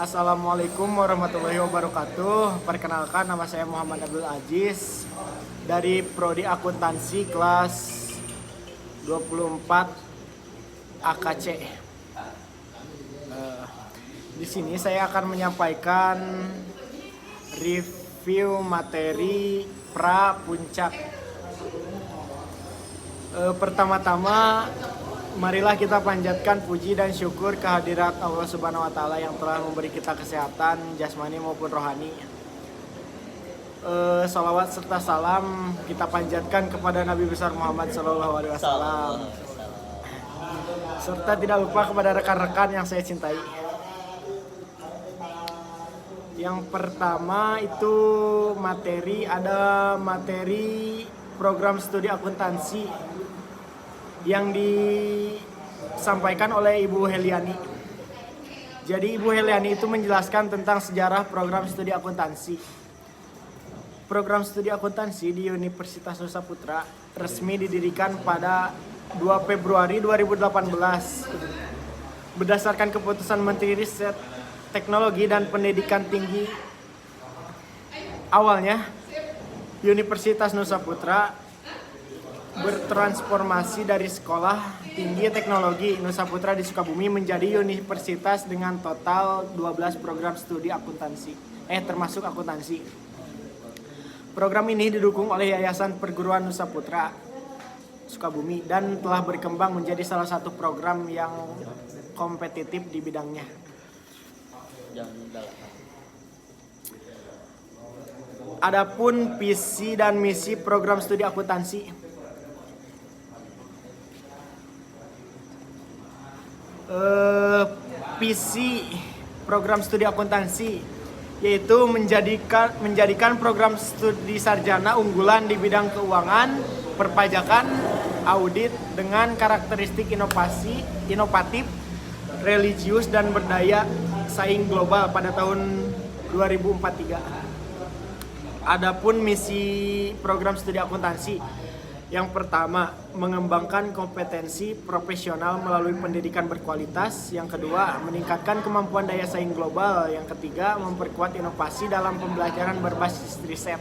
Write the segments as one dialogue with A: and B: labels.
A: Assalamualaikum warahmatullahi wabarakatuh. Perkenalkan, nama saya Muhammad Abdul Aziz dari Prodi Akuntansi kelas 24 AKC. Di sini saya akan menyampaikan review materi pra puncak. Pertama-tama, marilah kita panjatkan puji dan syukur kehadirat Allah Subhanahu wa Ta'ala yang telah memberi kita kesehatan jasmani maupun rohani. Salawat serta salam kita panjatkan kepada Nabi besar Muhammad SAW, serta tidak lupa kepada rekan-rekan yang saya cintai. Yang pertama itu ada materi program studi akuntansi yang disampaikan oleh Ibu Heliani. Jadi Ibu Heliani itu menjelaskan tentang sejarah program studi akuntansi. Program studi akuntansi di Universitas Nusa Putra resmi didirikan pada 2 Februari 2018 berdasarkan keputusan Menteri Riset, Teknologi dan Pendidikan Tinggi. Awalnya Universitas Nusa Putra bertransformasi dari Sekolah Tinggi Teknologi Nusa Putra di Sukabumi menjadi universitas dengan total 12 program studi akuntansi, termasuk akuntansi. Program ini didukung oleh Yayasan Perguruan Nusa Putra Sukabumi dan telah berkembang menjadi salah satu program yang kompetitif di bidangnya. Adapun visi dan misi program studi akuntansi. Visi program studi akuntansi yaitu menjadikan program studi sarjana unggulan di bidang keuangan, perpajakan, audit dengan karakteristik inovatif, religius dan berdaya saing global pada tahun 2043. Adapun misi program studi akuntansi, yang pertama, mengembangkan kompetensi profesional melalui pendidikan berkualitas. Yang kedua, meningkatkan kemampuan daya saing global. Yang ketiga, memperkuat inovasi dalam pembelajaran berbasis riset.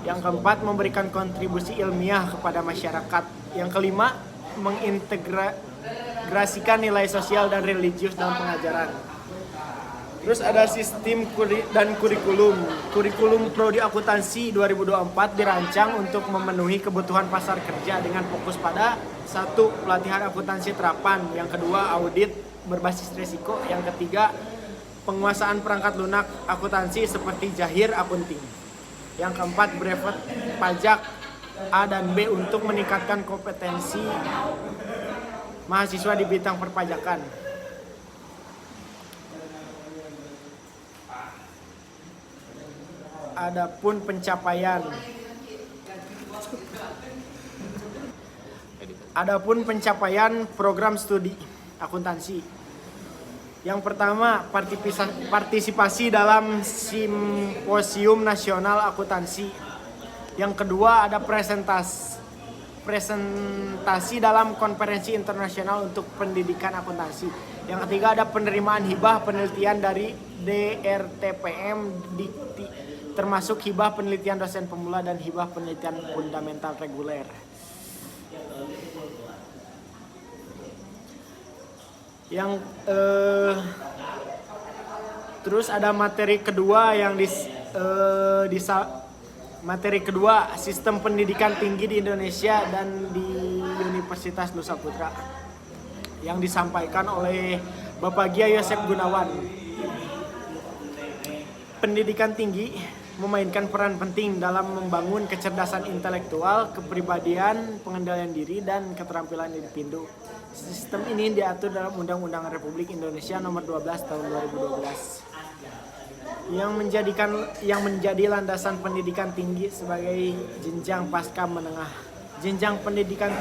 A: Yang keempat, memberikan kontribusi ilmiah kepada masyarakat. Yang kelima, mengintegrasikan nilai sosial dan religius dalam pengajaran. Terus ada sistem dan kurikulum. Kurikulum Prodi Akuntansi 2024 dirancang untuk memenuhi kebutuhan pasar kerja dengan fokus pada 1. Pelatihan akuntansi terapan. Yang kedua, audit berbasis risiko. Yang ketiga, penguasaan perangkat lunak akuntansi seperti Jahir Akunting. Yang keempat, brevet pajak A dan B untuk meningkatkan kompetensi mahasiswa di bidang perpajakan. Adapun pencapaian program studi akuntansi. Yang pertama, partisipasi dalam Simposium Nasional Akuntansi. Yang kedua, ada presentasi dalam konferensi internasional untuk pendidikan akuntansi. Yang ketiga, ada penerimaan hibah penelitian dari DRTPM Dikti, termasuk hibah penelitian dosen pemula dan hibah penelitian fundamental reguler. Terus ada materi kedua materi kedua, sistem pendidikan tinggi di Indonesia dan di Universitas Nusa Putra, yang disampaikan oleh Bapak Gia Yosef Gunawan. Pendidikan tinggi memainkan peran penting dalam membangun kecerdasan intelektual, kepribadian, pengendalian diri, dan keterampilan individu. Sistem ini diatur dalam Undang-Undang Republik Indonesia Nomor 12 Tahun 2012 yang menjadi landasan pendidikan tinggi sebagai jenjang pasca menengah. Jenjang Pendidikan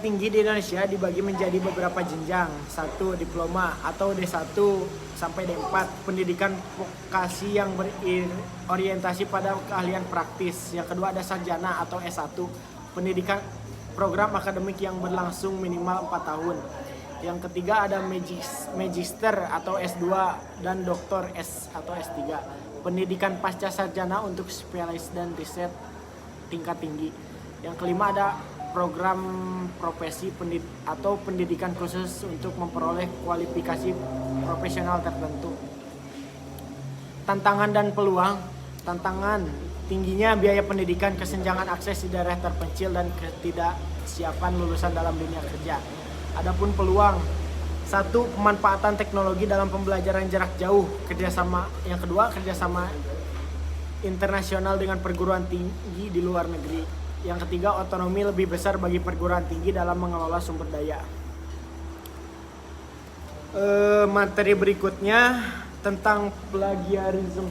A: tinggi di Indonesia dibagi menjadi beberapa jenjang. 1. Diploma atau D1 sampai D4, pendidikan vokasi yang berorientasi pada keahlian praktis. Yang kedua ada sarjana atau S1, pendidikan program akademik yang berlangsung minimal 4 tahun. Yang ketiga ada magister atau S2 dan doktor S atau S3. Pendidikan pasca sarjana untuk spesialis dan riset tingkat tinggi. Yang kelima ada program profesi atau pendidikan khusus untuk memperoleh kualifikasi profesional tertentu. Tantangan dan peluang. Tantangan tingginya biaya pendidikan, kesenjangan akses di daerah terpencil, dan ketidaksiapan lulusan dalam dunia kerja. Adapun peluang, 1. Pemanfaatan teknologi dalam pembelajaran jarak jauh, kerjasama. Yang kedua, kerjasama internasional dengan perguruan tinggi di luar negeri. Yang ketiga, otonomi lebih besar bagi perguruan tinggi dalam mengelola sumber daya. Materi berikutnya tentang plagiarisme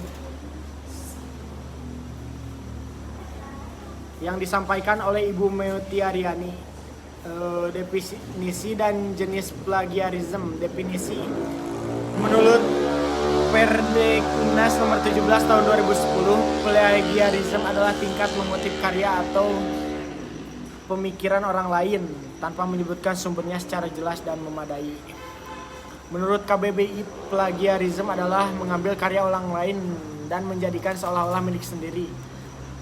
A: yang disampaikan oleh Ibu Mutiaryani. Definisi dan jenis plagiarisme. Definisi menurut Perdeknas nomor 17 tahun 2010, plagiarisme adalah tingkat mengutip karya atau pemikiran orang lain tanpa menyebutkan sumbernya secara jelas dan memadai. Menurut KBBI, plagiarisme adalah mengambil karya orang lain dan menjadikan seolah-olah milik sendiri.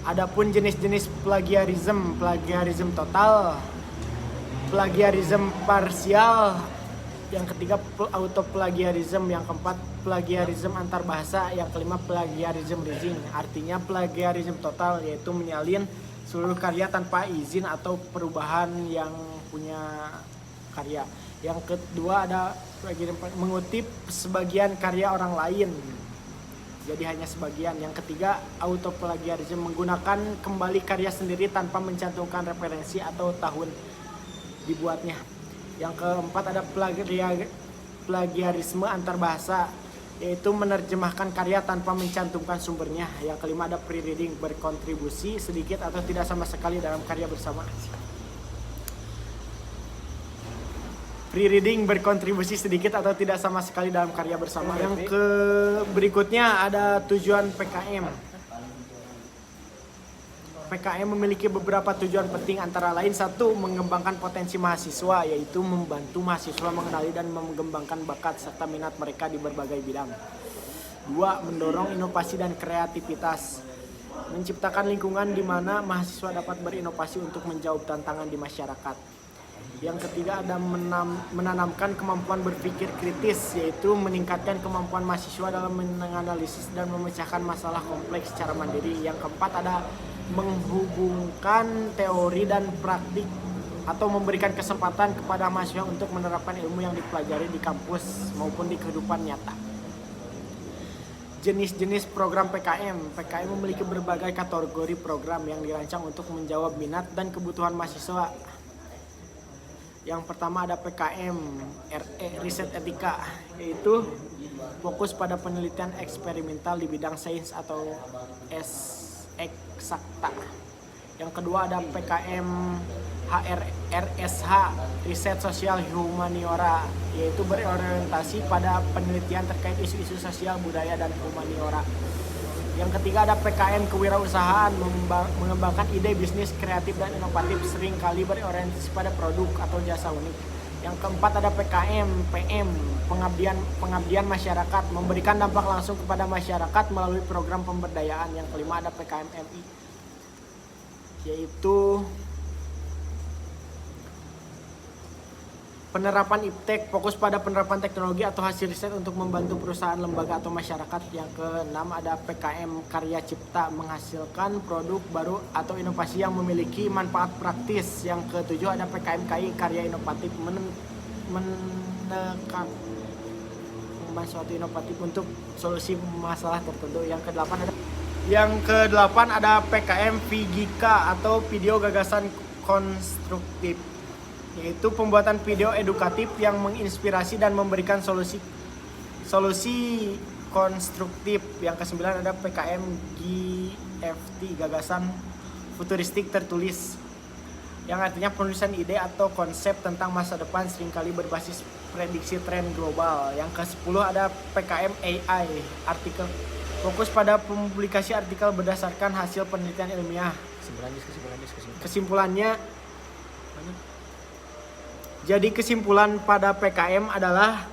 A: Adapun jenis-jenis plagiarisme total, plagiarisme parsial, yang ketiga autoplagiarisme, yang keempat plagiarisme antar bahasa, yang kelima plagiarisme leasing. Artinya plagiarisme total yaitu menyalin seluruh karya tanpa izin atau perubahan yang punya karya. Yang kedua ada mengutip sebagian karya orang lain, jadi hanya sebagian. Yang ketiga autoplagiarisme, menggunakan kembali karya sendiri tanpa mencantumkan referensi atau tahun dibuatnya. Yang keempat ada plagiarisme antar bahasa, yaitu menerjemahkan karya tanpa mencantumkan sumbernya. Yang kelima ada pre-reading, berkontribusi sedikit atau tidak sama sekali dalam karya bersama. Pre-reading, berkontribusi sedikit atau tidak sama sekali dalam karya bersama. Yang berikutnya ada tujuan PKM. PKM memiliki beberapa tujuan penting, antara lain 1. Mengembangkan potensi mahasiswa, yaitu membantu mahasiswa mengenali dan mengembangkan bakat serta minat mereka di berbagai bidang. 2. Mendorong inovasi dan kreativitas, menciptakan lingkungan di mana mahasiswa dapat berinovasi untuk menjawab tantangan di masyarakat. Yang ketiga ada menanamkan kemampuan berpikir kritis, yaitu meningkatkan kemampuan mahasiswa dalam menganalisis dan memecahkan masalah kompleks secara mandiri. Yang keempat ada menghubungkan teori dan praktik atau memberikan kesempatan kepada mahasiswa untuk menerapkan ilmu yang dipelajari di kampus maupun di kehidupan nyata. Jenis-jenis program PKM. PKM memiliki berbagai kategori program yang dirancang untuk menjawab minat dan kebutuhan mahasiswa. Yang pertama ada PKM RE, riset etika, yaitu fokus pada penelitian eksperimental di bidang sains atau eksakta. Yang kedua ada PKM HRSH, riset sosial humaniora, yaitu berorientasi pada penelitian terkait isu-isu sosial, budaya, dan humaniora. Yang ketiga ada PKM kewirausahaan, mengembangkan ide bisnis kreatif dan inovatif, sering kali berorientasi pada produk atau jasa unik. Yang keempat ada PKM PM, pengabdian masyarakat, memberikan dampak langsung kepada masyarakat melalui program pemberdayaan. Yang kelima ada PKM MI, yaitu penerapan iptek, fokus pada penerapan teknologi atau hasil riset untuk membantu perusahaan, lembaga, atau masyarakat. Yang keenam ada PKM karya cipta, menghasilkan produk baru atau inovasi yang memiliki manfaat praktis. Yang ketujuh ada PKM KI, karya inovatif, menekan suatu inovatif untuk solusi masalah tertentu. Yang kedelapan ada PKM Vigika atau video gagasan konstruktif, yaitu pembuatan video edukatif yang menginspirasi dan memberikan solusi konstruktif. Yang kesembilan ada PKM GFT, gagasan futuristik tertulis, yang artinya penulisan ide atau konsep tentang masa depan seringkali berbasis prediksi tren global. Yang ke-10 ada PKM AI, artikel, fokus pada publikasi artikel berdasarkan hasil penelitian ilmiah. Kesimpulannya Jadi kesimpulan pada PKM adalah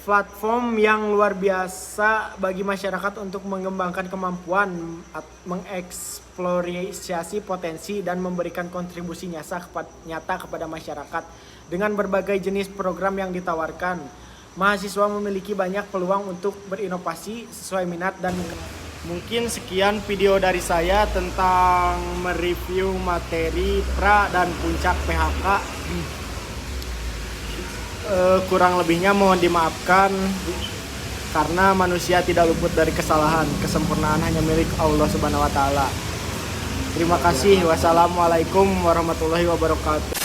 A: platform yang luar biasa bagi masyarakat untuk mengembangkan kemampuan, mengeksplorasi potensi, dan memberikan kontribusi nyata kepada masyarakat. Dengan berbagai jenis program yang ditawarkan, mahasiswa memiliki banyak peluang untuk berinovasi sesuai minat dan mungkin sekian video dari saya tentang mereview materi pra dan puncak PHK. Kurang lebihnya mohon dimaafkan karena manusia tidak luput dari kesalahan. Kesempurnaan hanya milik Allah Subhanahu wa taala. Terima kasih. Wassalamualaikum warahmatullahi wabarakatuh.